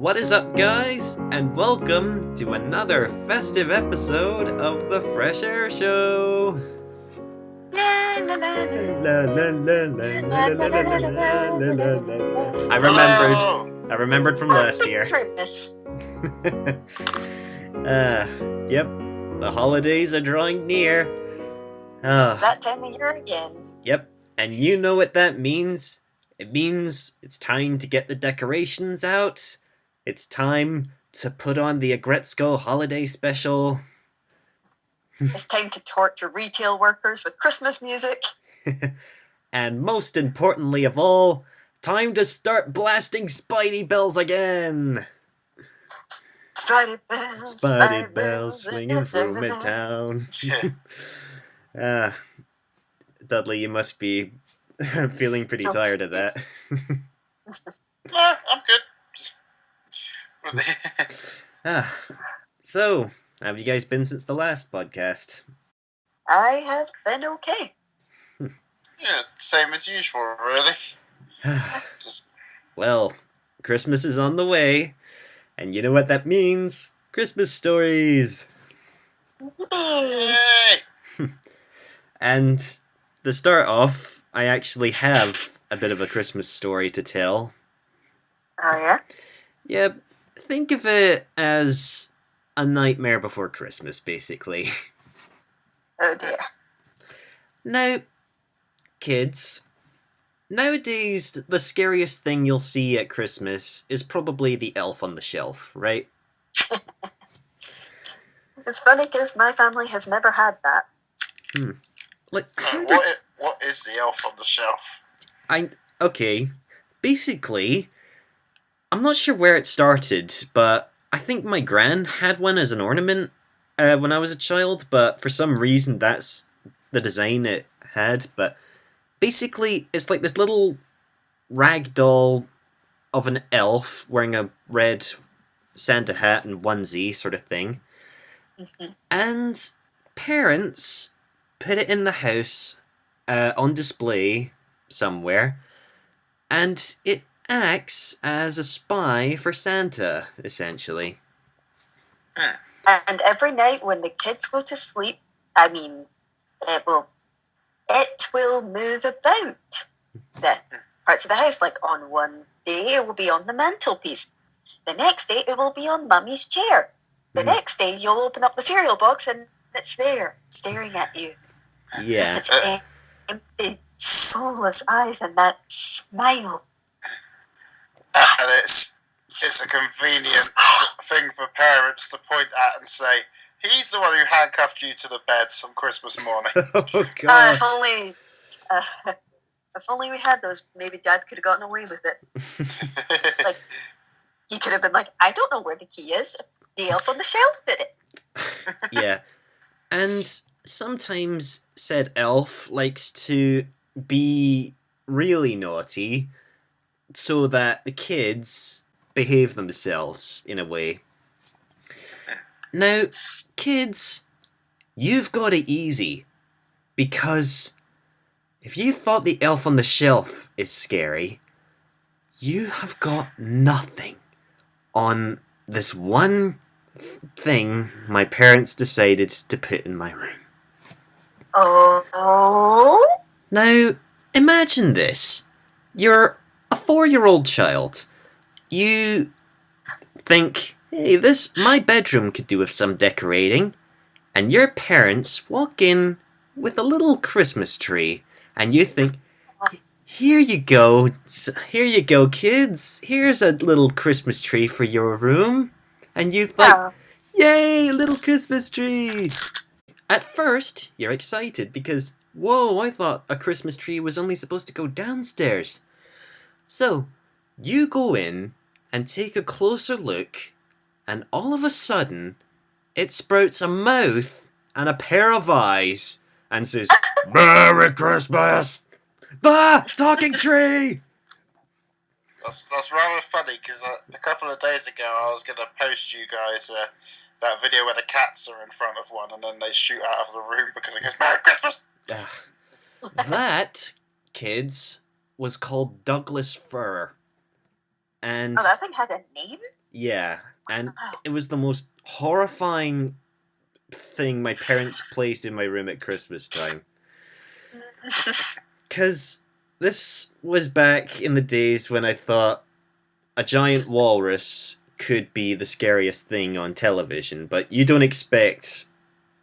What is up, guys, and welcome to another festive episode of the Fresh Air Show. I remembered from last year. Yep, the holidays are drawing near. It's that time of year again. Yep, and you know what that means? It means it's time to get the decorations out. It's time to put on the Agretzko holiday special. It's time to torture retail workers with Christmas music. And most importantly of all, time to start blasting Spidey bells again! Spidey bells, swinging through Midtown. Dudley, you must be feeling pretty tired of that. I'm good. So, how have you guys been since the last podcast? I have been okay. Yeah, same as usual, really. Well, Christmas is on the way, and you know what that means? Christmas stories! Yay! And to start off, I actually have a bit of a Christmas story to tell. Oh yeah? Yeah, think of it as a Nightmare Before Christmas, basically. Oh dear. Now, kids, nowadays the scariest thing you'll see at Christmas is probably the elf on the shelf, right? It's funny because my family has never had that. Like, What is the elf on the shelf? Okay, basically, I'm not sure where it started, but I think my gran had one as an ornament when I was a child, but for some reason that's the design it had. But basically, it's like this little rag doll of an elf wearing a red Santa hat and onesie sort of thing. Mm-hmm. And parents put it in the house on display somewhere, and it acts as a spy for Santa, essentially. And every night when the kids go to sleep, it will move about the parts of the house. Like on one day it will be on the mantelpiece. The next day it will be on Mummy's chair. The next day you'll open up the cereal box and it's there, staring at you. Yeah. Its empty, soulless eyes and that smile. And it's a convenient thing for parents to point at and say, he's the one who handcuffed you to the bed on Christmas morning. Oh, God. If only we had those, maybe Dad could have gotten away with it. Like, he could have been like, I don't know where the key is. The elf on the shelf did it. Yeah. And sometimes said elf likes to be really naughty so that the kids behave themselves in a way. Now, kids, you've got it easy, because if you thought the elf on the shelf is scary, you have got nothing on this one thing my parents decided to put in my room. Oh? Now, imagine this. You're a 4-year-old child. You think, hey, my bedroom could do with some decorating. And your parents walk in with a little Christmas tree. And you think, here you go, kids. Here's a little Christmas tree for your room. And you think, yay, a little Christmas tree. At first, you're excited because, whoa, I thought a Christmas tree was only supposed to go downstairs. So, you go in and take a closer look, and all of a sudden, it sprouts a mouth and a pair of eyes and says, Merry Christmas! Ah! Talking tree! That's rather funny, because a couple of days ago I was going to post you guys that video where the cats are in front of one and then they shoot out of the room because it goes, Merry Christmas! That, kids, was called Douglas Fir. And that thing had a name? Yeah, and it was the most horrifying thing my parents placed in my room at Christmas time. Because this was back in the days when I thought a giant walrus could be the scariest thing on television, but you don't expect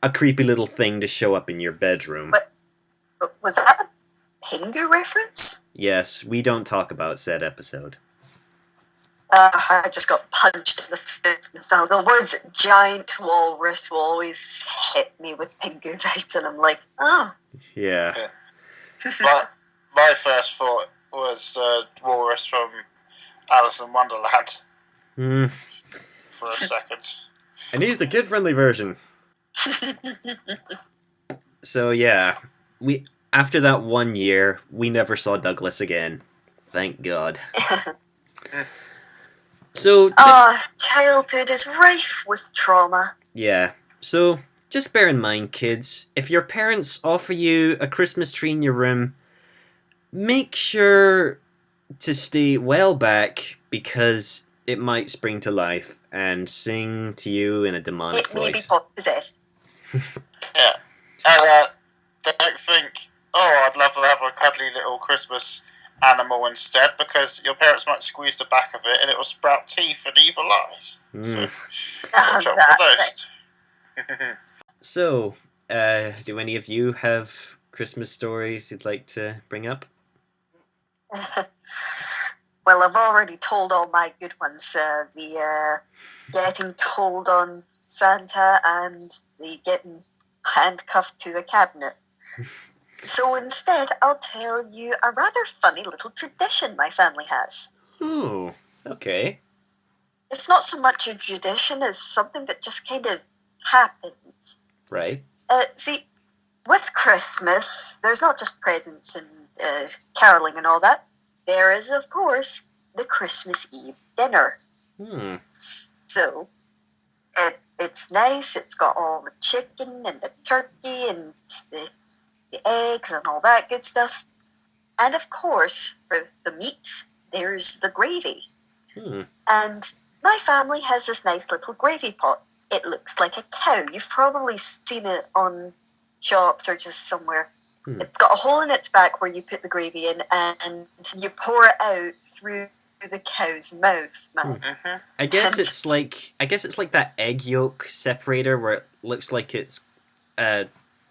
a creepy little thing to show up in your bedroom. But was that a Pingu reference? Yes, we don't talk about said episode. I just got punched in the face. Now, the words giant walrus will always hit me with Pingu vibes, and I'm like, oh. Yeah. My first thought was walrus from Alice in Wonderland for a second. And he's the kid-friendly version. So yeah, after that 1 year, we never saw Douglas again. Thank God. So childhood is rife with trauma. Yeah. So just bear in mind, kids, if your parents offer you a Christmas tree in your room, make sure to stay well back because it might spring to life and sing to you in a demonic voice. It may be possessed. Yeah. And don't think, I'd love to have a cuddly little Christmas animal instead, because your parents might squeeze the back of it and it will sprout teeth and evil eyes. So, watch out for those. So, do any of you have Christmas stories you'd like to bring up? Well, I've already told all my good ones. The getting told on Santa and the getting handcuffed to a cabinet. So instead, I'll tell you a rather funny little tradition my family has. Oh, okay. It's not so much a tradition as something that just kind of happens. Right. See, with Christmas, there's not just presents and caroling and all that. There is, of course, the Christmas Eve dinner. So, it's nice. It's got all the chicken and the turkey and the eggs and all that good stuff. And, of course, for the meats, there's the gravy. And my family has this nice little gravy pot. It looks like a cow. You've probably seen it on shops or just somewhere. It's got a hole in its back where you put the gravy in and you pour it out through the cow's mouth. I guess it's like that egg yolk separator where it looks like it's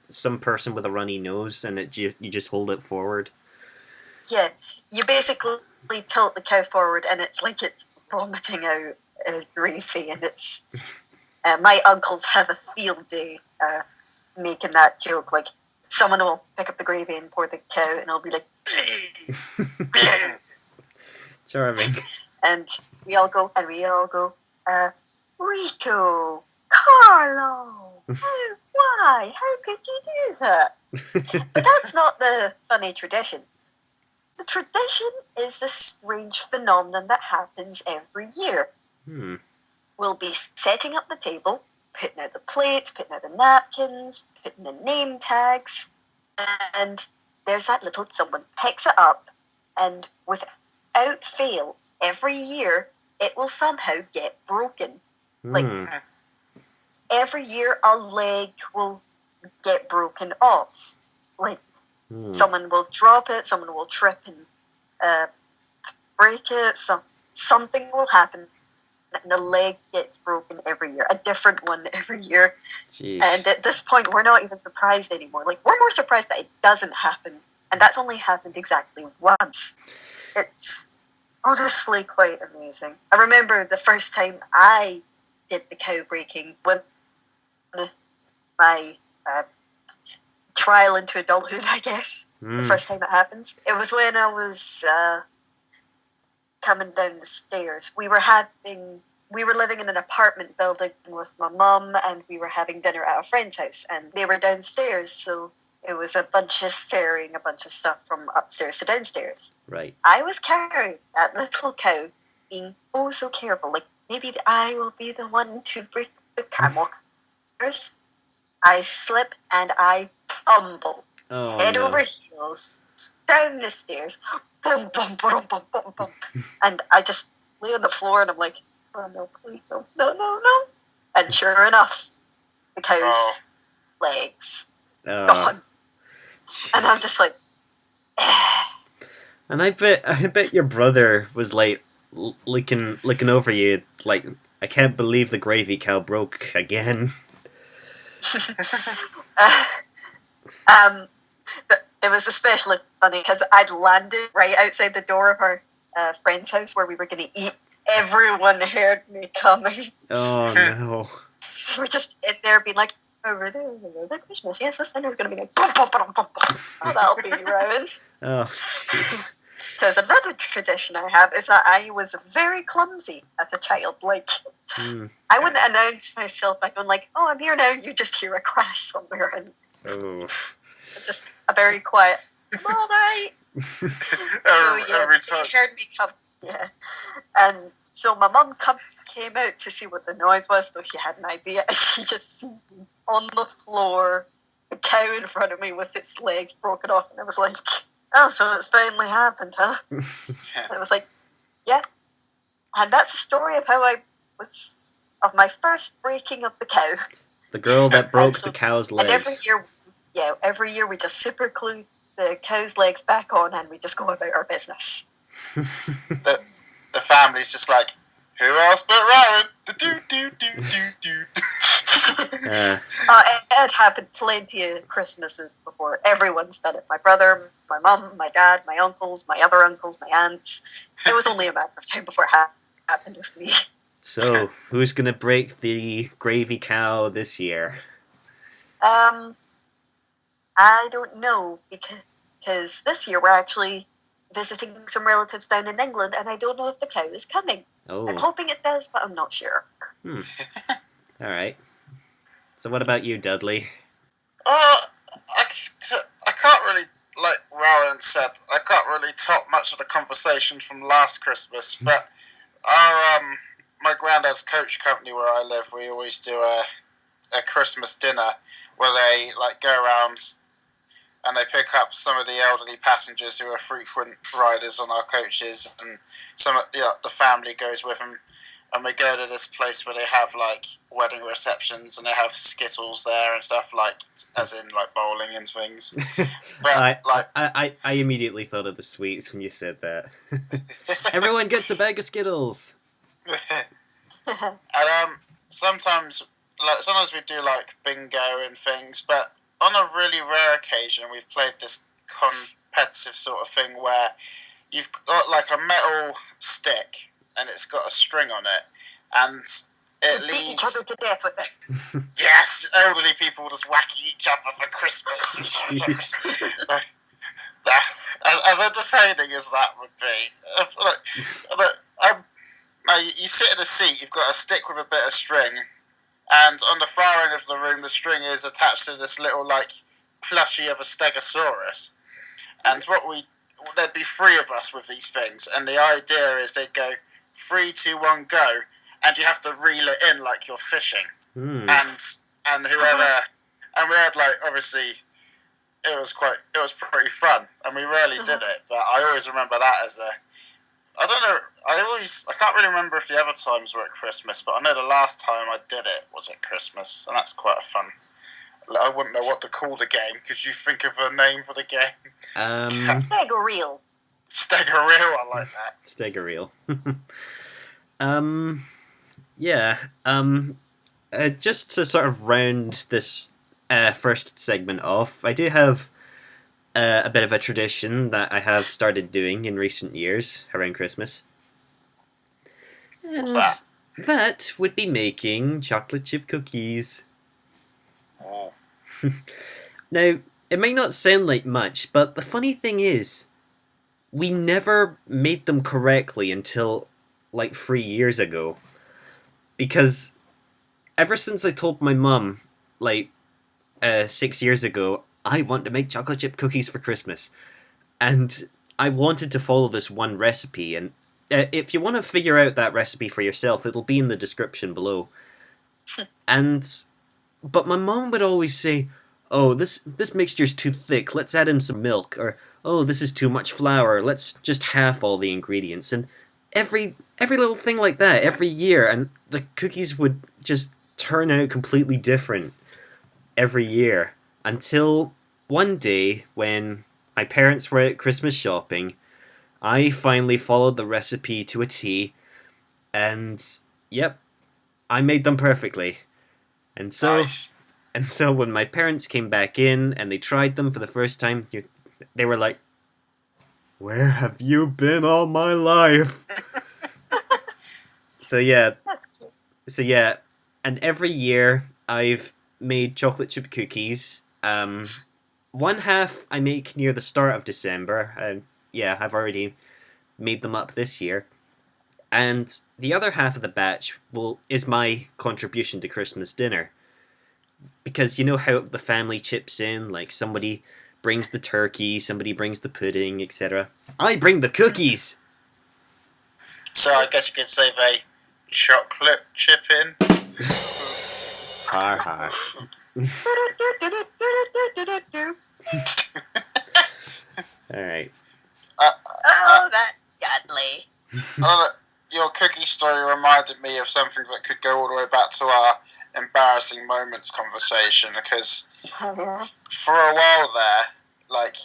some person with a runny nose and you just hold it forward. Yeah, you basically tilt the cow forward and it's like it's vomiting out gravy, and it's my uncles have a field day making that joke. Like, someone will pick up the gravy and pour the cow, and I'll be like, charming. And we all go, Rico, Carlo, why? How could you do that? But that's not the funny tradition. The tradition is this strange phenomenon that happens every year. We'll be setting up the table, putting out the plates, putting out the napkins, putting the name tags, and there's that little someone picks it up, and without fail, every year it will somehow get broken. Like, every year a leg will get broken off. Like, someone will drop it, someone will trip and break it, something will happen. And the leg gets broken every year, a different one every year. Jeez. And at this point, we're not even surprised anymore. Like, we're more surprised that it doesn't happen, and that's only happened exactly once. It's honestly quite amazing. I remember the first time I did the cow breaking, when my trial into adulthood, I guess, the first time it happened. It was when I was coming down the stairs. We were living in an apartment building with my mum, and we were having dinner at a friend's house, and they were downstairs, so it was a bunch of ferrying a bunch of stuff from upstairs to downstairs. Right. I was carrying that little cow, being oh so careful, like maybe I will be the one to break the camel. I slip and I tumble head over heels down the stairs, boom, boom, boom, boom, boom, boom, and I just lay on the floor and I'm like, Oh no, please no, no, no, no. And sure enough, the cow's legs gone. And I'm just like, And I bet your brother was like looking over you like, I can't believe the gravy cow broke again. It was especially funny because I'd landed right outside the door of our friend's house where we were going to eat. Everyone heard me coming. Oh no. We're just in there being like, over there, Christmas. Yes, this dinner's going to be like, bum, bum, bum, bum, bum. Oh, that'll be Rowan. Oh, jeez. Because another tradition I have is that I was very clumsy as a child. Like, I wouldn't announce myself by going like, "Oh, I'm here now." You just hear a crash somewhere, and just a very quiet, "I'm all right." Every time. He heard me come. Yeah, and so my mum came out to see what the noise was, though she had an idea. And she just seen me on the floor, the cow in front of me with its legs broken off, and I was like, "Oh, so it's finally happened, huh?" And I was like, "Yeah." And that's the story of how of my first breaking of the cow. The girl that broke the cow's legs. And every year we just super glue the cow's legs back on, and we just go about our business. The family's just like, who else but Rowan? Do. It had happened plenty of Christmases before. Everyone's done it. My brother, my mum, my dad, my uncles, my other uncles, my aunts. It was only a matter of time before it happened with me. So, who's gonna break the gravy cow this year? I don't know, because this year we're actually visiting some relatives down in England, and I don't know if the cow is coming. Oh. I'm hoping it does, but I'm not sure. Alright. So what about you, Dudley? I can't really, like Rowan said, I can't really top much of the conversation from last Christmas, but my granddad's coach company where I live, we always do a Christmas dinner where they like go around and they pick up some of the elderly passengers who are frequent riders on our coaches, and some of the family goes with them, and we go to this place where they have like wedding receptions and they have Skittles there and stuff, like as in like bowling and things. But I immediately thought of the sweets when you said that. Everyone gets a bag of Skittles. And sometimes we do like bingo and things, but on a really rare occasion we've played this competitive sort of thing where you've got like a metal stick and it's got a string on it, and it leads... beat each other to death with it. Yes, elderly people just whacking each other for Christmas. As entertaining as that would be. You sit in a seat, you've got a stick with a bit of string, and on the far end of the room the string is attached to this little like plushie of a stegosaurus. And there'd be three of us with these things, and the idea is they'd go 3, 2, 1, go, and you have to reel it in like you're fishing. And whoever, and we had like, obviously it was pretty fun, and we rarely did it, but I always remember that as I don't know, I can't really remember if the other times were at Christmas, but I know the last time I did it was at Christmas, and that's quite fun. I wouldn't know what to call the game. Could you think of a name for the game? Stego-reel. Stego-reel, I like that. Stego-reel. Yeah. Just to sort of round this first segment off, I do have a bit of a tradition that I have started doing in recent years around Christmas. And what's that would be making chocolate chip cookies. Oh. Now, it may not sound like much, but the funny thing is, we never made them correctly until like 3 years ago. Because ever since I told my mum, like 6 years ago, I want to make chocolate chip cookies for Christmas, and I wanted to follow this one recipe, and if you want to figure out that recipe for yourself, it'll be in the description below. But my mom would always say, "Oh, this mixture's too thick, let's add in some milk," or "Oh, this is too much flour, let's just half all the ingredients," and every little thing like that every year, and the cookies would just turn out completely different every year until one day when my parents were at Christmas shopping. I finally followed the recipe to a T, and yep, I made them perfectly. And so Nice. and so when my parents came back in and they tried them for the first time, they were like, "Where have you been all my life?" So yeah, That's cute. so yeah, and every year I've made chocolate chip cookies. One half I make near the start of December, and yeah, I've already made them up this year. And the other half of the batch is my contribution to Christmas dinner. Because you know how the family chips in, like somebody brings the turkey, somebody brings the pudding, etc. I bring the cookies. So I guess you could say they chocolate chip in. Har har. All right. Oh, that godly. Your cookie story reminded me of something that could go all the way back to our embarrassing moments conversation, because for a while there, like,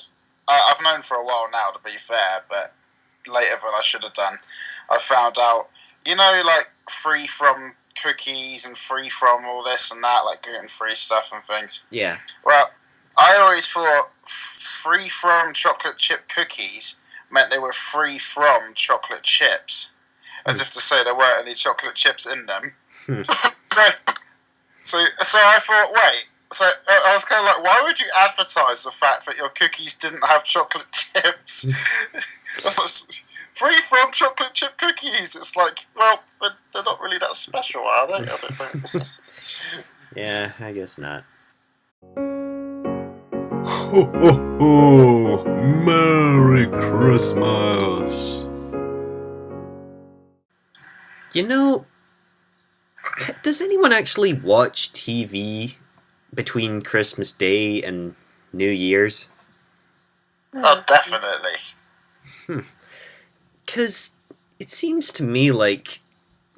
I've known for a while now, to be fair, but later than I should have done, I found out, like, free from cookies and free from all this and that, like gluten-free stuff and things. Yeah. Well, I always thought free from chocolate chip cookies meant they were free from chocolate chips, as if to say there weren't any chocolate chips in them. So I thought, wait. So I was kind of like, why would you advertise the fact that your cookies didn't have chocolate chips? Free from chocolate chip cookies. It's like, well, they're not really that special, are they? I don't think. Yeah, I guess not. Ho ho ho! Merry Christmas! You know, does anyone actually watch TV between Christmas Day and New Year's? Oh, definitely. Because it seems to me like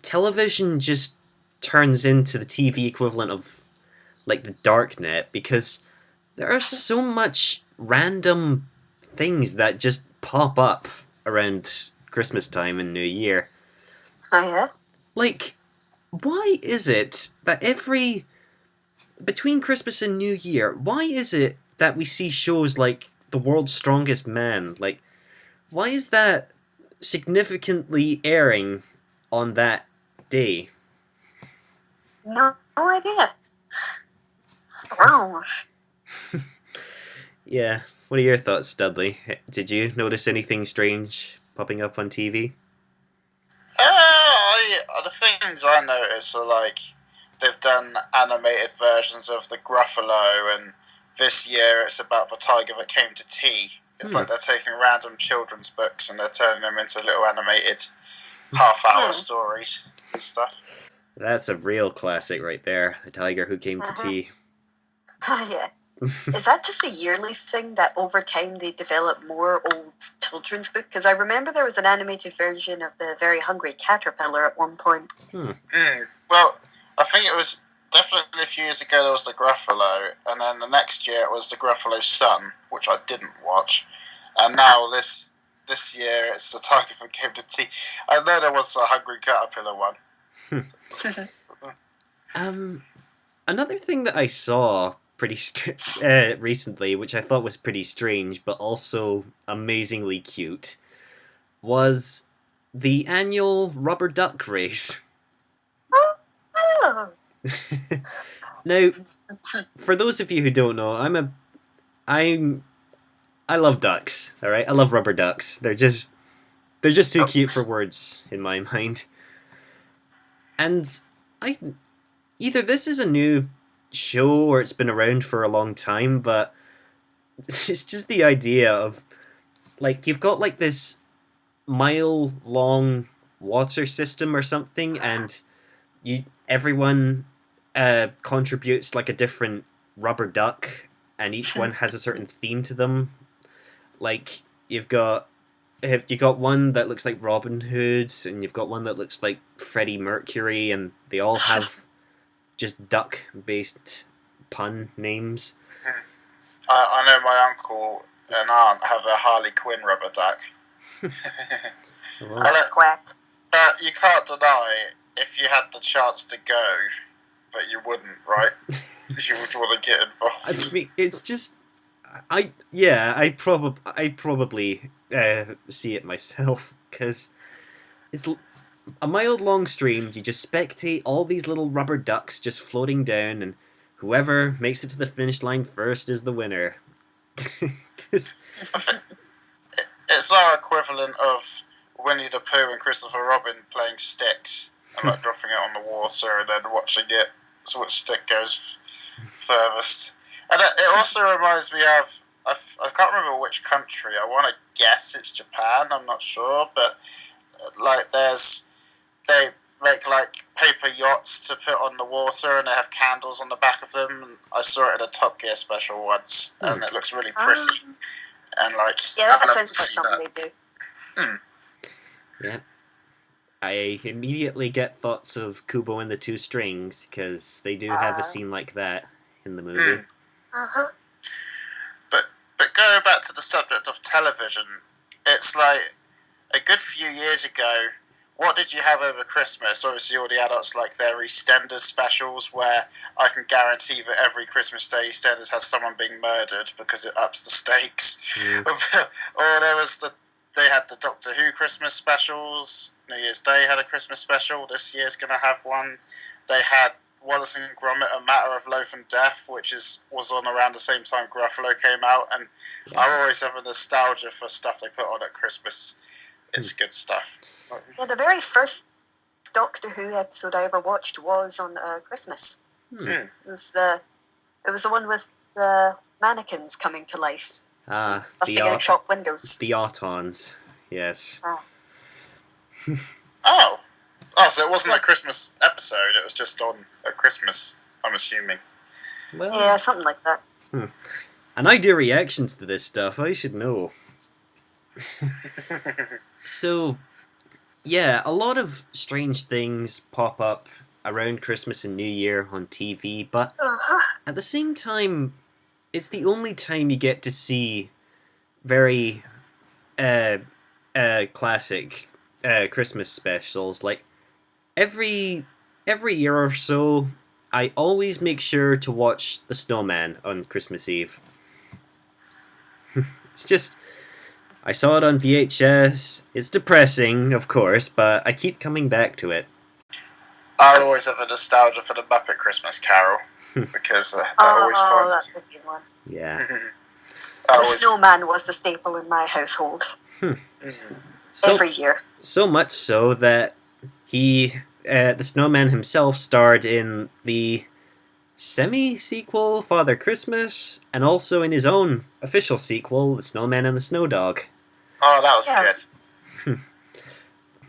television just turns into the TV equivalent of, like, the darknet, because there are so much random things that just pop up around Christmas time and New Year. Oh, yeah? Like, why is it that between Christmas and New Year, why is it that we see shows like The World's Strongest Man? Like, why is that significantly airing on that day? No idea. Strange. Yeah, what are your thoughts, Studley? Did you notice anything strange popping up on TV? The things I notice are like they've done animated versions of the Gruffalo, and this year it's about the tiger that came to tea. It's like they're taking random children's books and they're turning them into little animated half-hour stories and stuff. That's a real classic right there. The tiger who came to tea. Oh, yeah. Is that just a yearly thing that over time they develop more old children's books? Because I remember there was an animated version of the Very Hungry Caterpillar at one point. Well, I think it was definitely a few years ago there was the Gruffalo, and then the next year it was the Gruffalo's son, which I didn't watch. And now this year it's the tiger that came to tea. I know there was a Hungry Caterpillar one. Another thing that I saw pretty recently, which I thought was pretty strange, but also amazingly cute, was the annual rubber duck race. Oh. Now, for those of you who don't know, I love ducks. All right, I love rubber ducks. They're just too cute for words in my mind. And either this is a new show or it's been around for a long time, but it's just the idea of, like, you've got like this mile-long water system or something, and everyone contributes like a different rubber duck, and each one has a certain theme to them. Like, you've got you got one that looks like Robin Hood, and you've got one that looks like Freddie Mercury, and they all have just duck-based pun names. I know my uncle and aunt have a Harley Quinn rubber duck. Well, Quack. But you can't deny if you had the chance to go, that you wouldn't, right? You would want to get I involved. mean, it's just, I probably see it myself, because it's a mild long stream. You just spectate all these little rubber ducks just floating down, and whoever makes it to the finish line first is the winner. 'Cause- It's our equivalent of Winnie the Pooh and Christopher Robin playing sticks and like dropping it on the water and then watching it, so which stick goes furthest. And it also reminds me of, I can't remember which country, I want to guess it's Japan, I'm not sure, but like they make like paper yachts to put on the water and they have candles on the back of them, and I saw it at a Top Gear special once and it looks really pretty. And like, Yeah, that I'd love sounds to like see something that. they do. Yeah. I immediately get thoughts of Kubo and the Two Strings, because they do have a scene like that in the movie. Uh-huh. But going back to the subject of television, it's like a good few years ago, what did you have over Christmas? Obviously, all the adults like their EastEnders specials, where I can guarantee that every Christmas Day EastEnders has someone being murdered because it ups the stakes. Or they had the Doctor Who Christmas specials. New Year's Day had a Christmas special. This year's going to have one. They had Wallace and Gromit: A Matter of Loaf and Death, which was on around the same time Gruffalo came out, and I always have a nostalgia for stuff they put on at Christmas. It's good stuff. Yeah, the very first Doctor Who episode I ever watched was on Christmas. It was the one with the mannequins coming to life, busting out shop windows. The Autons, yes. Oh, so it wasn't a Christmas episode, it was just on at Christmas, I'm assuming. Well, Yeah, something like that. and I do reactions to this stuff, I should know. So, yeah, a lot of strange things pop up around Christmas and New Year on TV, but at the same time, it's the only time you get to see very classic Christmas specials. Like, every year or so, I always make sure to watch The Snowman on Christmas Eve. It's just, I saw it on VHS. It's depressing, of course, but I keep coming back to it. I always have a nostalgia for the Muppet Christmas Carol, because that always That's finds... a good one. Yeah. The snowman was the staple in my household So, every year. so much so that the Snowman himself starred in the semi-sequel Father Christmas, and also in his own official sequel, The Snowman and the Snow Dog. Oh, that was Yeah. good.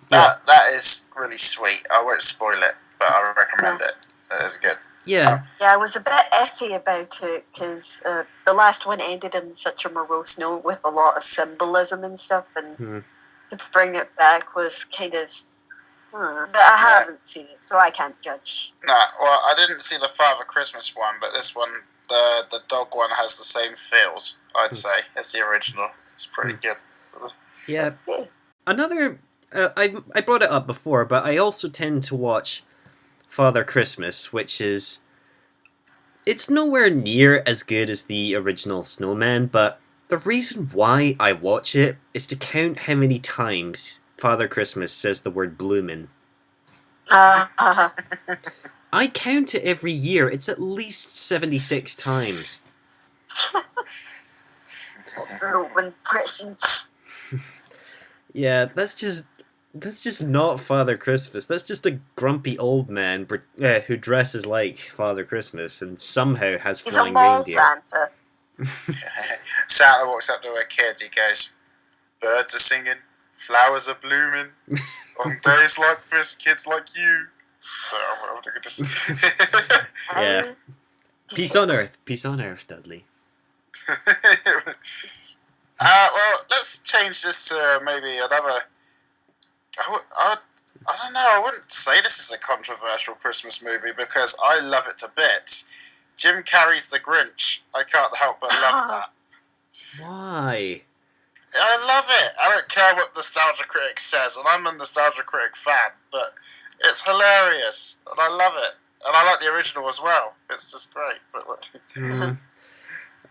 That is really sweet. I won't spoil it, but I recommend it. That is good. Yeah. Yeah, I was a bit iffy about it because the last one ended in such a morose note with a lot of symbolism and stuff, and to bring it back was kind of... But I haven't seen it, so I can't judge. No, well, I didn't see the Father Christmas one, but this one, the dog one, has the same feels, I'd say, as the original. It's pretty good. Yeah. Another... I brought it up before, but I also tend to watch Father Christmas, which is... It's nowhere near as good as the original Snowman, but the reason why I watch it is to count how many times Father Christmas says the word bloomin'. I count it every year. It's at least 76 times. Open presents. Yeah, that's just not Father Christmas. That's just a grumpy old man who dresses like Father Christmas and somehow has He's a flying mall reindeer. Santa. Santa walks up to a kid, he goes, "Birds are singing, flowers are blooming, on days like this, kids like you." So, I'm going to say. Yeah. Peace on earth, Dudley. Well, let's change this to maybe another. I don't know. I wouldn't say this is a controversial Christmas movie because I love it to bits. Jim Carrey's The Grinch. I can't help but love that. Why? I love it. I don't care what Nostalgia Critic says, and I'm a Nostalgia Critic fan, but it's hilarious, and I love it. And I like the original as well. It's just great.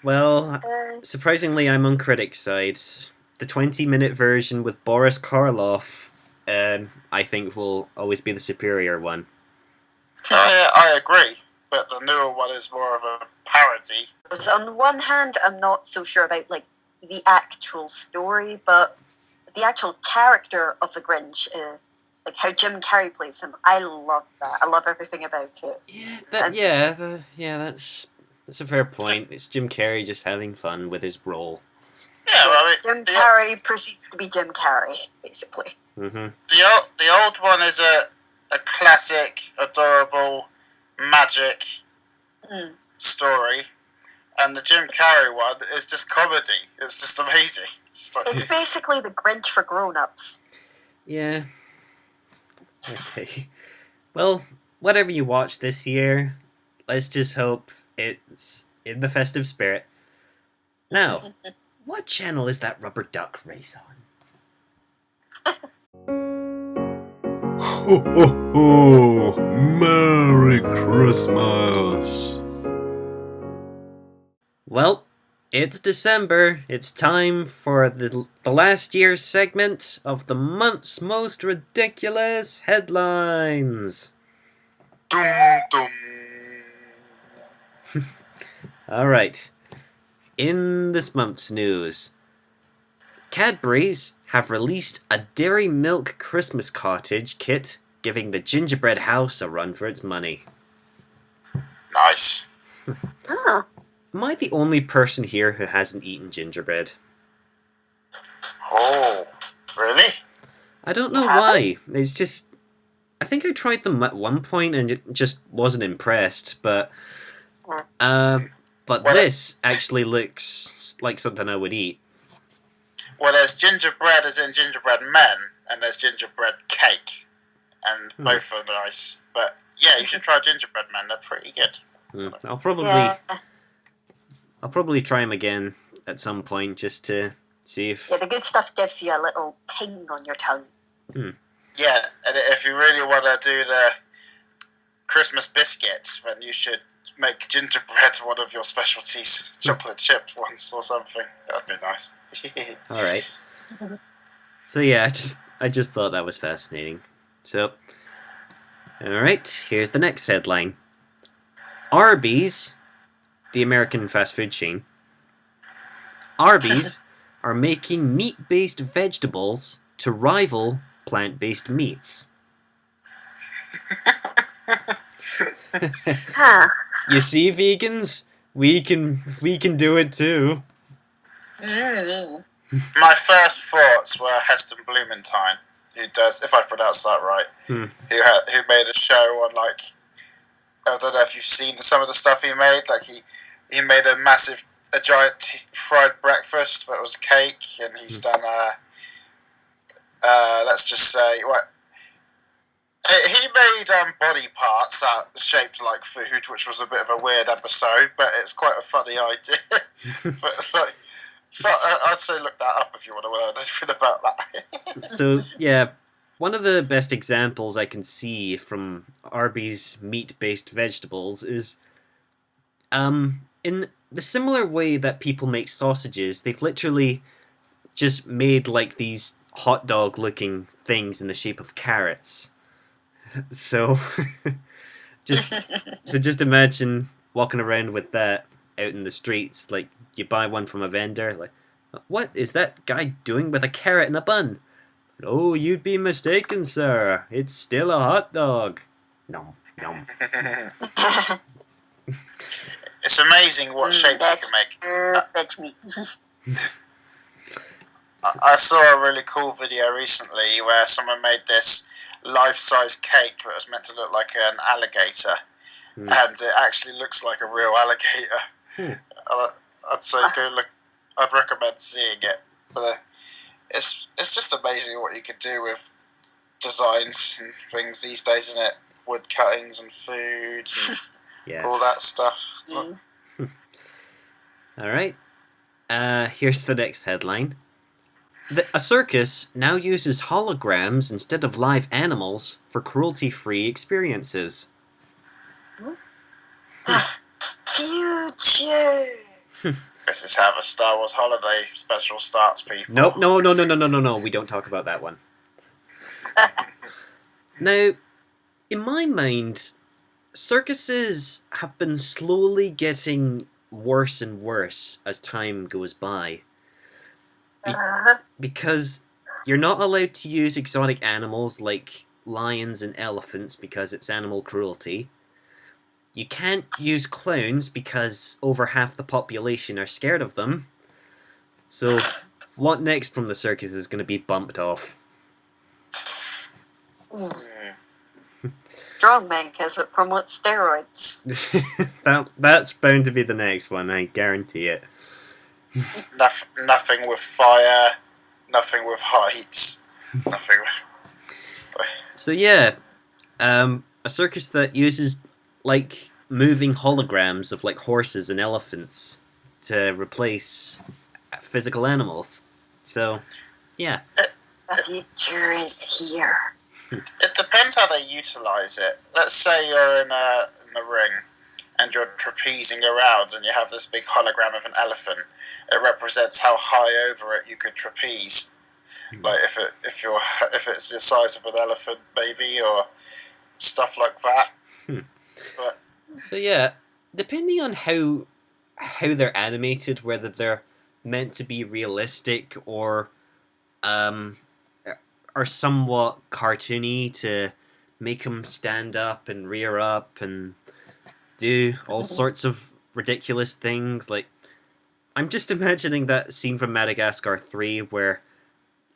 Well, surprisingly, I'm on critic's side. The 20-minute version with Boris Karloff, I think, will always be the superior one. I agree, but the newer one is more of a parody. So on one hand, I'm not so sure about like the actual story, but the actual character of the Grinch, like how Jim Carrey plays him, I love that. I love everything about it. That's a fair point. It's Jim Carrey just having fun with his role. Yeah, well, Jim Carrey proceeds to be Jim Carrey, basically. Mm-hmm. The old one is a classic, adorable, magic story, and the Jim Carrey one is just comedy. It's just amazing. It's basically the Grinch for grown-ups. Yeah. Okay. Well, whatever you watch this year, let's just hope it's in the festive spirit. Now, what channel is that rubber duck race on? Ho ho ho! Merry Christmas! Well, it's December. It's time for the last year's segment of the month's most ridiculous headlines. Dum, dum. Alright. In this month's news, Cadbury's have released a Dairy Milk Christmas Cottage kit, giving the gingerbread house a run for its money. Nice. Oh. Am I the only person here who hasn't eaten gingerbread? Oh, really? I don't know why. It's just... I think I tried them at one point and just wasn't impressed, but... this actually looks like something I would eat. Well, there's gingerbread as in gingerbread men, and there's gingerbread cake. And both are nice. But yeah, you should try gingerbread men, they're pretty good. I'll probably try them again at some point just to see if... Yeah, the good stuff gives you a little ting on your tongue. Yeah, and if you really want to do the Christmas biscuits, then you should make gingerbread one of your specialties. Chocolate chip ones or something. That would be nice. Alright. So yeah, I just thought that was fascinating. So, alright, here's the next headline. Arby's, the American fast food chain, Arby's are making meat-based vegetables to rival plant-based meats. Huh. You see, vegans? We can do it too. My first thoughts were Heston Blumentine, who does, if I pronounce that right, who made a show on, like, I don't know if you've seen some of the stuff he made. Like he made a giant fried breakfast that was cake, and he's done let's just say what he made body parts that shaped like food, which was a bit of a weird episode, but it's quite a funny idea. I'd say look that up if you want to learn anything about that. So yeah. One of the best examples I can see from Arby's meat-based vegetables is, in the similar way that people make sausages, they've literally just made like these hot dog-looking things in the shape of carrots. So, just imagine walking around with that out in the streets. Like you buy one from a vendor, like, what is that guy doing with a carrot in a bun? Oh, you'd be mistaken, sir. It's still a hot dog. Nom, nom. It's amazing what shapes you can make. Veg meat. I saw a really cool video recently where someone made this life-size cake that was meant to look like an alligator, and it actually looks like a real alligator. I'd say go look. I'd recommend seeing it. But it's just amazing what you could do with designs and things these days, isn't it? Wood cuttings and food and Yeah. all that stuff. Mm. Alright. Here's the next headline. A circus now uses holograms instead of live animals for cruelty-free experiences. Future. This is how the Star Wars holiday special starts, people. Nope, no, we don't talk about that one. Now, in my mind, circuses have been slowly getting worse and worse as time goes by. Because you're not allowed to use exotic animals like lions and elephants because it's animal cruelty. You can't use clowns because over half the population are scared of them. So, what next from the circus is going to be bumped off? Strongman because it promotes steroids. That's bound to be the next one, I guarantee it. Nothing with fire, nothing with heights, nothing with... So yeah, a circus that uses like moving holograms of like horses and elephants to replace physical animals. So, yeah. The future is here. It depends how they utilise it. Let's say you're in the ring and you're trapezing around and you have this big hologram of an elephant. It represents how high over it you could trapeze. Like if it's the size of an elephant, maybe, or stuff like that. But So yeah, depending on how they're animated, whether they're meant to be realistic or are somewhat cartoony to make them stand up and rear up and do all sorts of ridiculous things. Like, I'm just imagining that scene from Madagascar 3 where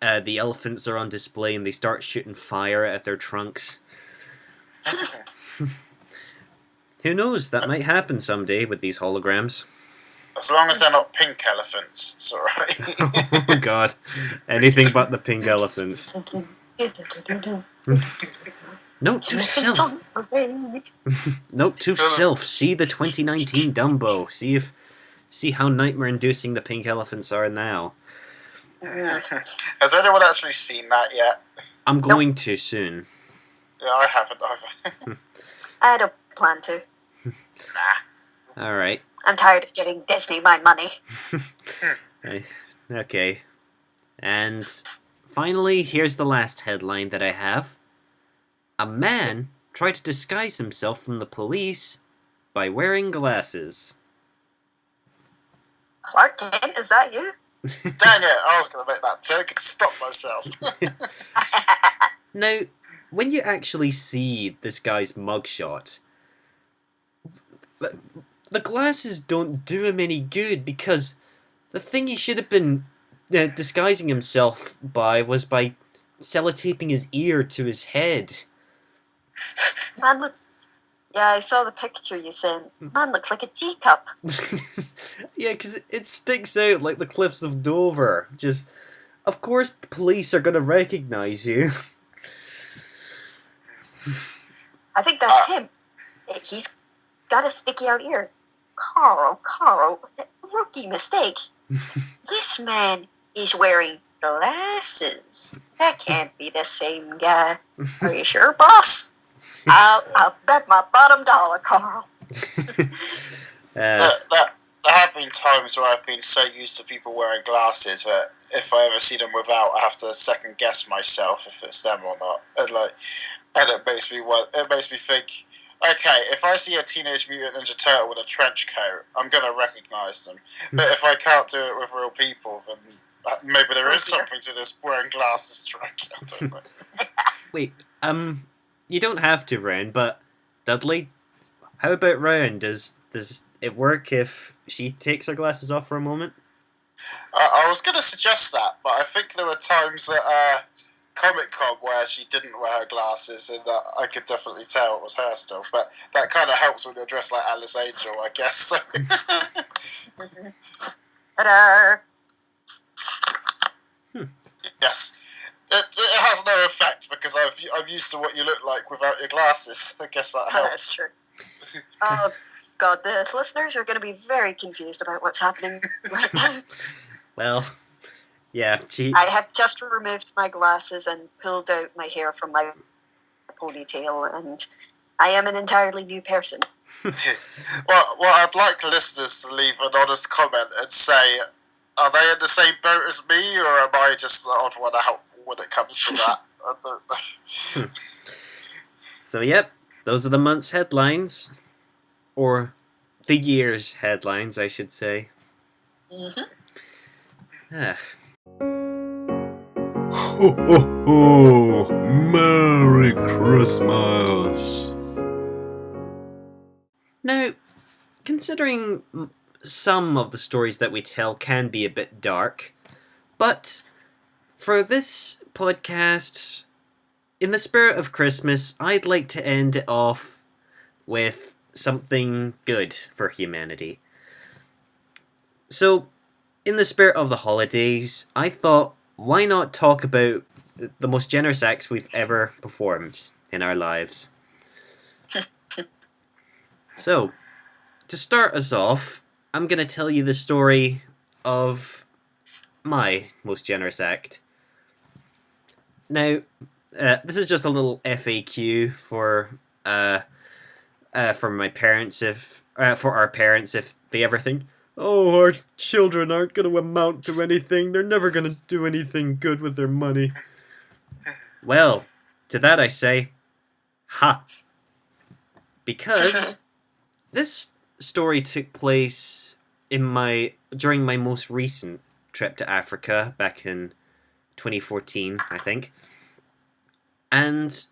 the elephants are on display and they start shooting fire at their trunks. Who knows? That might happen someday with these holograms. as long as they're not pink elephants, it's alright. Oh god. Anything but the pink elephants. Note to self. Note to self. See the 2019 Dumbo. See how nightmare-inducing the pink elephants are now. Has anyone actually seen that yet? I'm going to soon. Yeah, I haven't either. I don't plan to. Nah. Alright. I'm tired of giving Disney my money. Okay. And finally, here's the last headline that I have. A man tried to disguise himself from the police by wearing glasses. Clark Kent, is that you? Dang it, I was going to make that joke and stop myself. Now, when you actually see this guy's mugshot, the glasses don't do him any good because the thing he should have been disguising himself by was by sellotaping his ear to his head. Man looks... Yeah, I saw the picture you sent. Man looks like a teacup. Yeah, because it sticks out like the cliffs of Dover. Just, of course, police are going to recognise you. I think that's him. He's got a sticky out ear. Carl, rookie mistake. This man is wearing glasses. That can't be the same guy. Are you sure, boss? I'll bet my bottom dollar, Carl. There have been times where I've been so used to people wearing glasses that if I ever see them without, I have to second guess myself if it's them or not. And it makes me think, okay, if I see a Teenage Mutant Ninja Turtle with a trench coat, I'm going to recognise them. But if I can't do it with real people, then maybe there is something to this wearing glasses trick. I don't know. Wait, you don't have to, Rowan, but Dudley, how about Rowan? Does it work if she takes her glasses off for a moment? I was going to suggest that, but I think there were times at Comic-Con where she didn't wear her glasses, and I could definitely tell it was her still. But that kind of helps when you're dressed like Alice Angel, I guess. Ta-da! Yes. It has no effect because I'm used to what you look like without your glasses. I guess that helps. That's true. Oh, God, the listeners are going to be very confused about what's happening right now. Well, yeah, I have just removed my glasses and pulled out my hair from my ponytail, and I am an entirely new person. Well, I'd like listeners to leave an honest comment and say, are they in the same boat as me, or am I just the odd one out when it comes to that? I don't know. So, yep, those are the month's headlines. Or the year's headlines, I should say. Ah. Ho ho ho! Merry Christmas! Now, considering some of the stories that we tell can be a bit dark, but for this podcast, in the spirit of Christmas, I'd like to end it off with something good for humanity. So, in the spirit of the holidays, I thought, why not talk about the most generous acts we've ever performed in our lives? So, to start us off, I'm going to tell you the story of my most generous act. Now, this is just a little FAQ for my parents for our parents if they ever think, oh, our children aren't going to amount to anything, they're never going to do anything good with their money. Well, to that I say, ha! Because this story took place during my most recent trip to Africa back in 2014, I think. And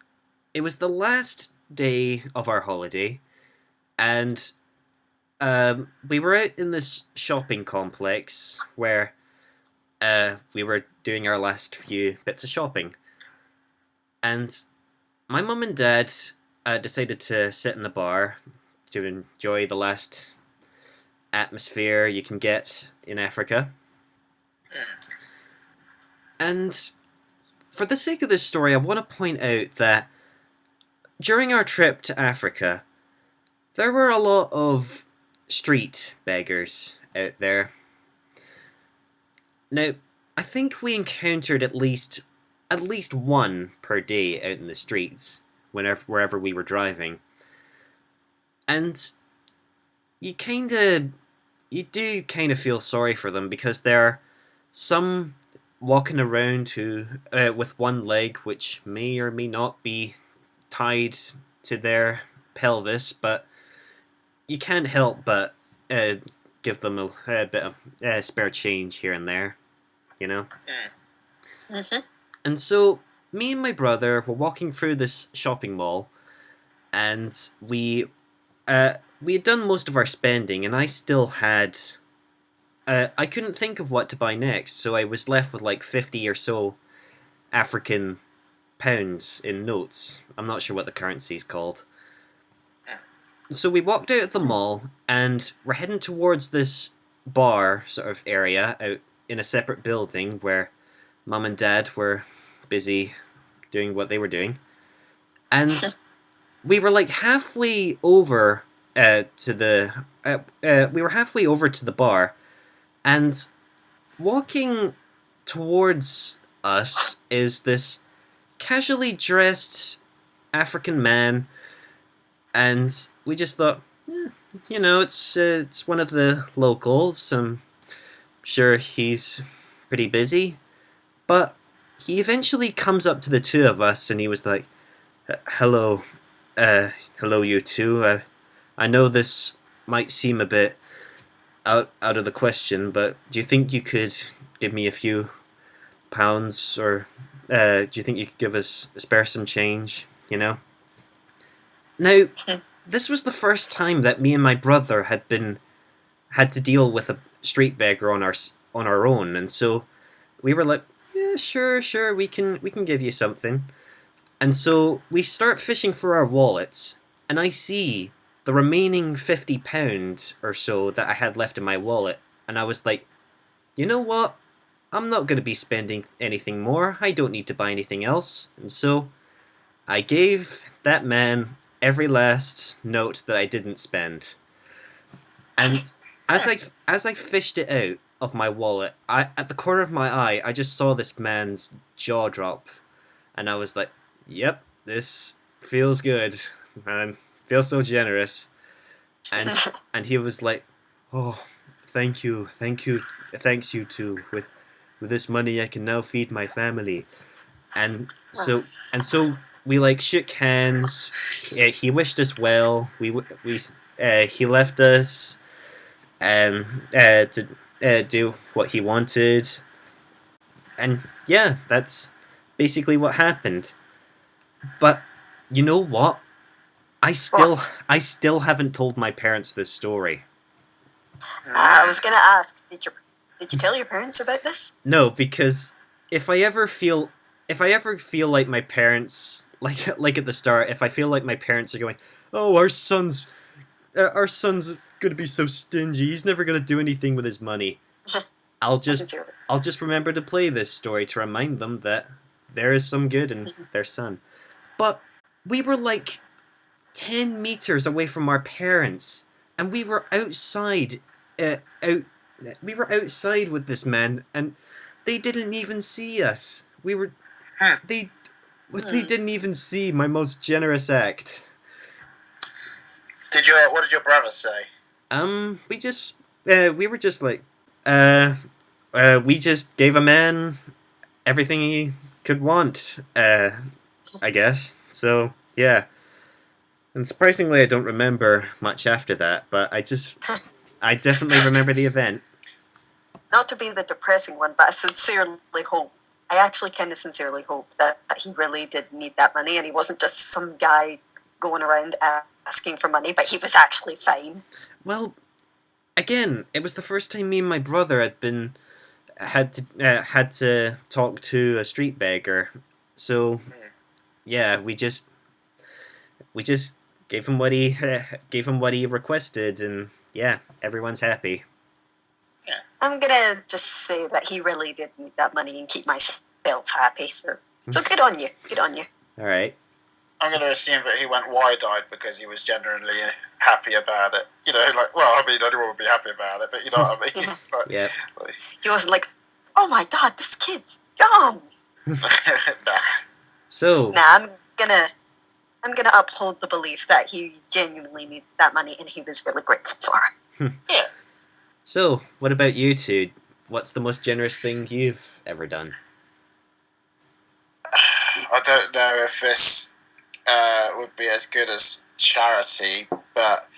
it was the last day of our holiday, and we were out in this shopping complex where we were doing our last few bits of shopping. And my mum and dad decided to sit in the bar to enjoy the last atmosphere you can get in Africa. And for the sake of this story, I want to point out that during our trip to Africa, there were a lot of street beggars out there. Now, I think we encountered at least one per day out in the streets, wherever we were driving. And you do kind of feel sorry for them, because there are some walking around with one leg which may or may not be tied to their pelvis, but you can't help but give them a bit of spare change here and there, you know? Mm-hmm. And so, me and my brother were walking through this shopping mall, and we had done most of our spending, and I still had... I couldn't think of what to buy next, so I was left with like 50 or so African pounds in notes. I'm not sure what the currency's called. So we walked out of the mall, and we're heading towards this bar sort of area out in a separate building where Mum and Dad were busy doing what they were doing. And we were like halfway over to the bar, and walking towards us is this casually dressed African man, and we just thought, it's one of the locals. I'm sure he's pretty busy. But he eventually comes up to the two of us, and he was like, hello you two. I know this might seem a bit out of the question, but do you think you could give me a few pounds, or do you think you could spare some change, you know? Now, this was the first time that me and my brother had to deal with a street beggar on our own, and so we were like, yeah, sure, we can give you something. And so we start fishing for our wallets, and I see the remaining £50 or so that I had left in my wallet, and I was like, you know what? I'm not going to be spending anything more. I don't need to buy anything else. And so I gave that man every last note that I didn't spend. And as I fished it out of my wallet, at the corner of my eye, I just saw this man's jaw drop, and I was like, "Yep, this feels good. I feel so generous." And he was like, "Oh, thank you, thanks you too. With this money, I can now feed my family." And so we like shook hands. He wished us well. He left us to do what he wanted, and yeah, that's basically what happened. But you know what? I still haven't told my parents this story. I was gonna ask, did you tell your parents about this? No, because if I ever feel like my parents like at the start, if I feel like my parents are going, "Oh, our son's gonna be so stingy. He's never gonna do anything with his money," I'll just remember to play this story to remind them that there is some good in their son. But we were like 10 meters away from our parents, and we were outside we were outside with this man, and they didn't even see us. They didn't even see my most generous act. What did your brother say? We were just like, we just gave a man everything he could want, I guess. So, yeah. And surprisingly, I don't remember much after that, but I definitely remember the event. Not to be the depressing one, but I actually kind of sincerely hope that he really did need that money, and he wasn't just some guy going around asking for money, but he was actually fine. Well, again, it was the first time me and my brother had to talk to a street beggar. So, yeah, we just gave him what he requested, and yeah, everyone's happy. Yeah. I'm gonna just say that he really did need that money and keep myself happy. So good on you. Good on you. All right. I'm going to assume that he went wide-eyed because he was genuinely happy about it. You know, like, well, I mean, anyone would be happy about it, but you know what I mean? But, yeah. He wasn't like, "Oh my God, this kid's dumb." Nah. So. Nah, I'm gonna uphold the belief that he genuinely needed that money and he was really grateful for it. Yeah. So, what about you two? What's the most generous thing you've ever done? I don't know if this would be as good as charity, but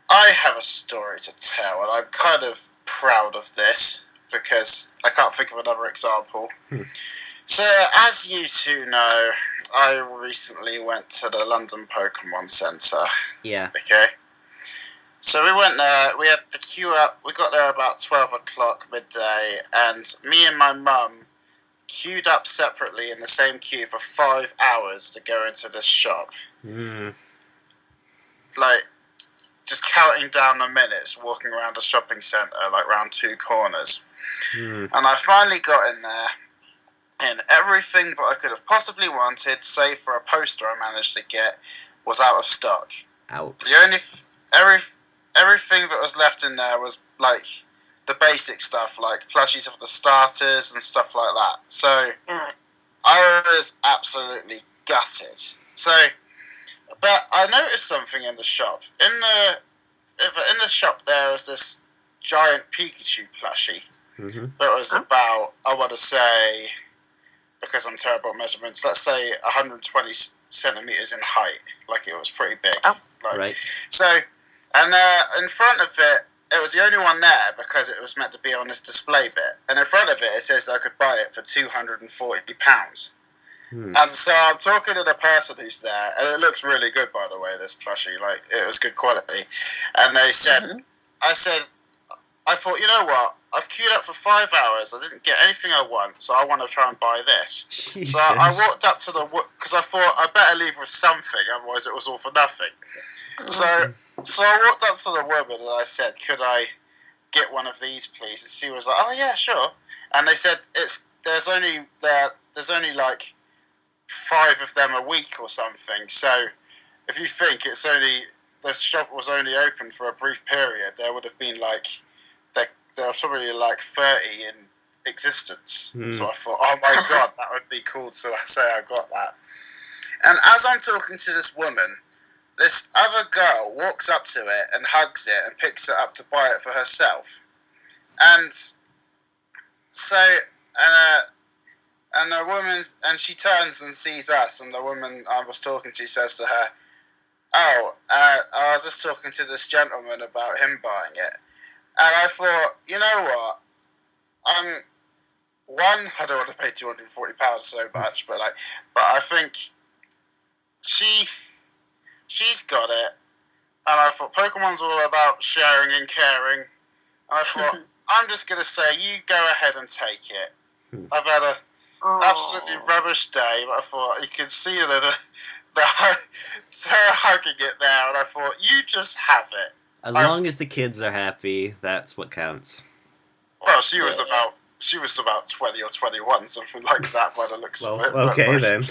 I have a story to tell, and I'm kind of proud of this because I can't think of another example. So, as you two know, I recently went to the London Pokemon Centre. Yeah. Okay. So we went there, we had the queue up, we got there about 12 o'clock midday, and me and my mum queued up separately in the same queue for 5 hours to go into this shop. Like, just counting down the minutes, walking around the shopping centre, like round two corners. And I finally got in there, and everything that I could have possibly wanted, save for a poster I managed to get, was out of stock. Ouch. Everything that was left in there was like the basic stuff, like plushies of the starters and stuff like that. So I was absolutely gutted. So, but I noticed something in the shop. In the shop, there was this giant Pikachu plushie that was about, I want to say, because I'm terrible at measurements, let's say 120 centimeters in height. Like, it was pretty big. Right. So, and in front of it, it was the only one there because it was meant to be on this display bit. And in front of it, it says I could buy it for £240. And so I'm talking to the person who's there, and it looks really good, by the way, this plushie. Like, it was good quality. And they said, I thought, you know what? I've queued up for 5 hours. I didn't get anything I want, so I want to try and buy this. Jesus. So I walked up to because I thought I better leave with something, otherwise it was all for nothing. So I walked up to the woman and I said, could I get one of these, please?" And she was like, "Oh yeah, sure." And they said there's only like 5 of them a week or something. So if you think the shop was only open for a brief period, there would have been like there was probably like 30 in existence. So I thought, oh my god, that would be cool to say I got that. And as I'm talking to this woman, this other girl walks up to it and hugs it and picks it up to buy it for herself. And so, and the woman, and she turns and sees us, and the woman I was talking to says to her, "Oh, I was just talking to this gentleman about him buying it." And I thought, you know what? I don't want to pay £240 so much, but I think she's got it. And I thought Pokemon's all about sharing and caring. And I thought, I'm just going to say, you go ahead and take it. I've had a absolutely rubbish day, but I thought you could see her hugging it there, and I thought, you just have it. As long as the kids are happy, that's what counts. Well, she was about 20 or 21, something like that by the looks of it. Okay then.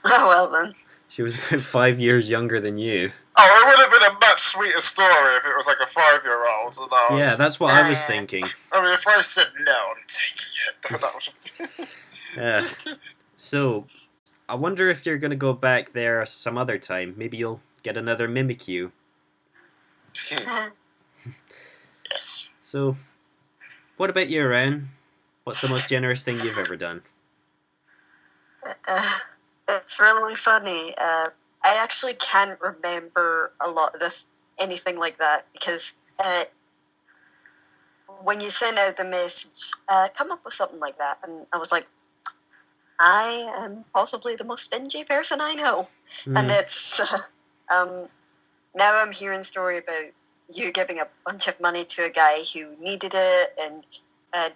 Oh, well then. She was about 5 years younger than you. Oh, it would have been a much sweeter story if it was like a 5-year-old. Yeah, that's what I was thinking. I mean, if I said no, I'm taking it. That was... Yeah. So, I wonder if you're going to go back there some other time. Maybe you'll get another Mimikyu. Yes. So, what about you, Ryan? What's the most generous thing you've ever done? It's really funny. I actually can't remember a lot of anything like that, because when you send out the message, come up with something like that, and I was like, I am possibly the most stingy person I know. And it's now I'm hearing a story about you giving a bunch of money to a guy who needed it, and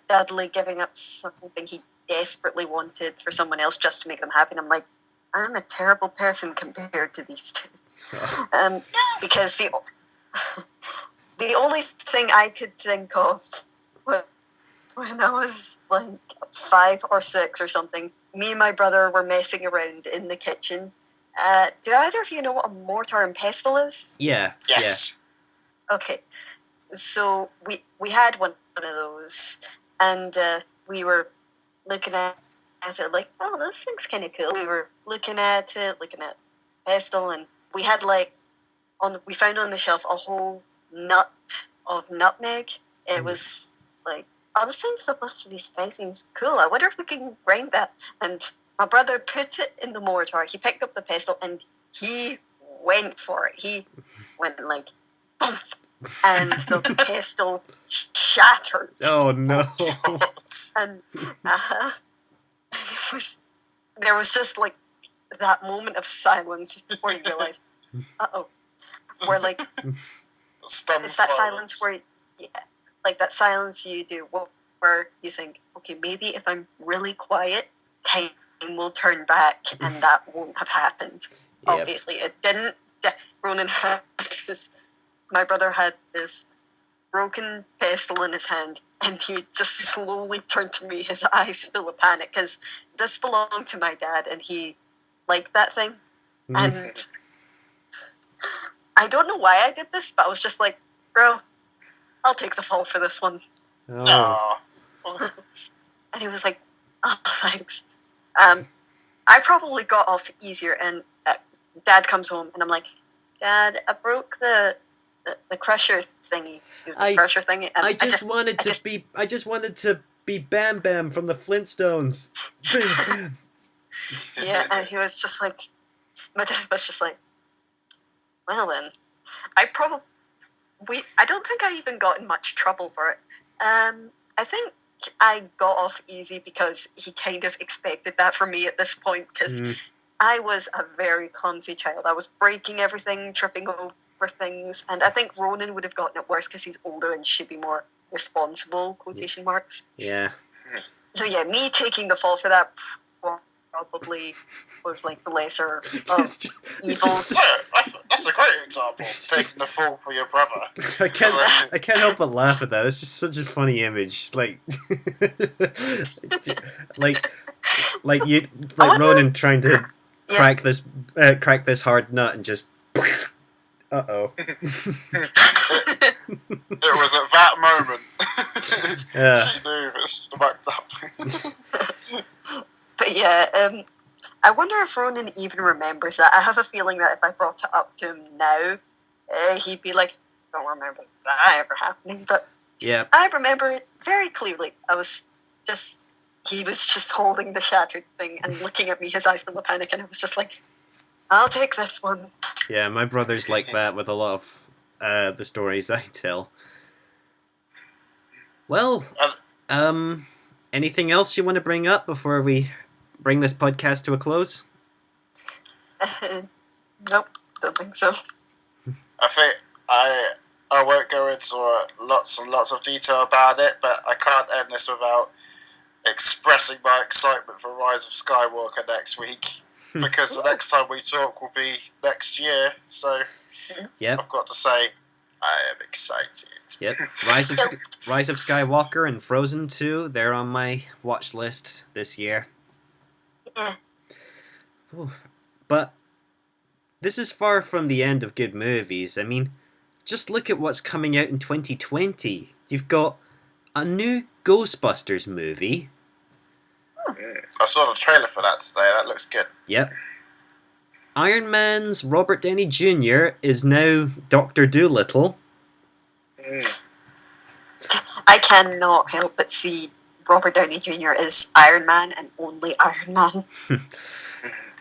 Dudley giving up something he desperately wanted for someone else just to make them happy. And I'm like, I'm a terrible person compared to these two. Because the only thing I could think of when I was like 5 or 6 or something, me and my brother were messing around in the kitchen. Do either of you know what a mortar and pestle is? Yeah. Yes. Yeah. Okay. So we had one of those, and we were looking at it like, oh, this thing's kind of cool. We were looking at pestle, and we had we found on the shelf a whole nut of nutmeg. It was like, oh, this thing's supposed to be spicy and cool. I wonder if we can grind that. And my brother put it in the mortar. He picked up the pestle and he went for it. He went like, boom, and the pestle shattered. Oh no! And there was just like that moment of silence where you realize, where like it's that silence where, like that silence you do where you think, okay, maybe if I'm really quiet, time will turn back, and that won't have happened. Yep. Obviously, it didn't. Ronan had my brother had this broken pestle in his hand, and he just slowly turned to me, his eyes full of panic, because this belonged to my dad, and he liked that thing. And I don't know why I did this, but I was just like, bro, I'll take the fall for this one. Oh. And he was like, oh, thanks. I probably got off easier, and Dad comes home, and I'm like, Dad, I broke the crusher thingy. Crusher thingy. And I just wanted to be Bam Bam from the Flintstones. Bam Bam. Yeah, and he was just like, my dad was just like, well then, I don't think I even got in much trouble for it. I think I got off easy because he kind of expected that from me at this point, because I was a very clumsy child. I was breaking everything, tripping over things, and I think Ronan would have gotten it worse because he's older and should be more responsible, quotation marks. Yeah. So yeah, me taking the fall for that probably was like the lesser of It's just- it's evils. just- Yeah, that's a great example. It's Taking just- the fall for your brother. I can't help but laugh at that. It's just such a funny image. Like, like you, I like wonder- Ronan trying to Yeah. crack this hard nut and just. Uh-oh. It was at that moment. Yeah. She knew it was backed up. But yeah, I wonder if Ronan even remembers that. I have a feeling that if I brought it up to him now, he'd be like, "Don't remember that ever happening." But Yeah. I remember it very clearly. He was just holding the shattered thing and looking at me, his eyes full of panic, and I was just like, "I'll take this one." Yeah, my brother's like that with a lot of the stories I tell. Well, anything else you want to bring up before we bring this podcast to a close? Nope, don't think so. I think I won't go into lots and lots of detail about it, but I can't end this without expressing my excitement for Rise of Skywalker next week, because the next time we talk will be next year, so Yep. I've got to say I am excited. Yep. Rise of Skywalker and Frozen 2, they're on my watch list this year. Yeah. Ooh. But this is far from the end of good movies. I mean, just look at what's coming out in 2020. You've got a new Ghostbusters movie. I saw the trailer for that today, that looks good. Yep. Iron Man's Robert Downey Jr. is now Dr. Dolittle. I cannot help but see Robert Downey Jr. as Iron Man and only Iron Man.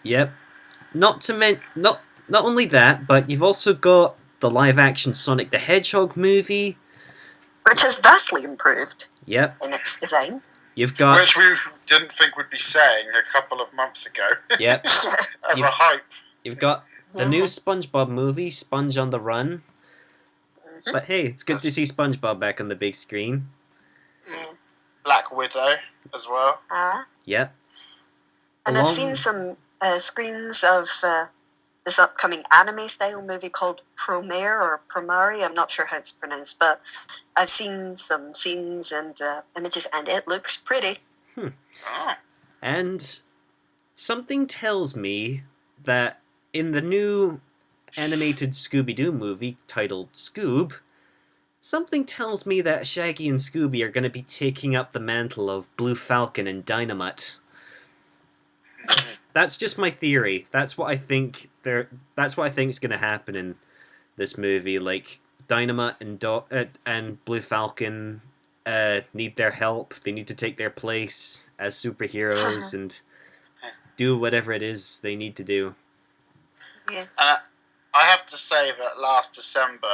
Yep. Not only that, but you've also got the live-action Sonic the Hedgehog movie. Which is vastly improved Yep. in its design. You've got Which we didn't think we'd be saying a couple of months ago yep. as a hype. You've got the new SpongeBob movie, Sponge on the Run. But hey, it's good to see SpongeBob back on the big screen. Black Widow as well. Yep. And I've seen some screens of this upcoming anime-style movie called Promare or Promare. I'm not sure how it's pronounced, but I've seen some scenes and images, and it looks pretty. Oh. And something tells me that in the new animated Scooby-Doo movie titled Scoob, something tells me that Shaggy and Scooby are going to be taking up the mantle of Blue Falcon and Dynamite. That's just my theory. That's what I think. That's what I think is going to happen in this movie. Like Dynamite and Blue Falcon need their help. They need to take their place as superheroes and do whatever it is they need to do. Yeah. And I have to say that last December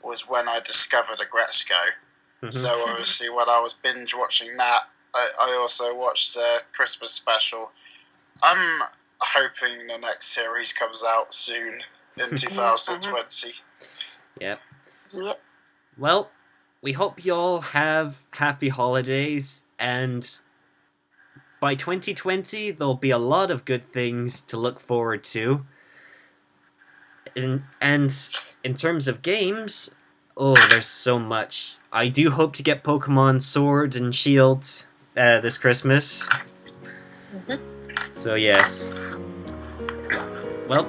was when I discovered Agretzko. So obviously when I was binge watching that, I also watched the Christmas special. I'm hoping the next series comes out soon in 2020. Yep. Yep. Well, we hope you all have happy holidays, and by 2020 there'll be a lot of good things to look forward to. And in terms of games, oh, there's so much. I do hope to get Pokemon Sword and Shield this Christmas. So yes. Well,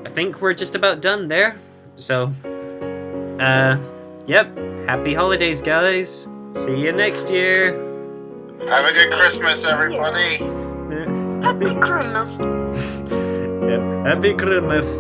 I think we're just about done there. So, yep. Happy holidays, guys. See you next year. Have a good Christmas, everybody. Happy Christmas. Yep. Happy Christmas.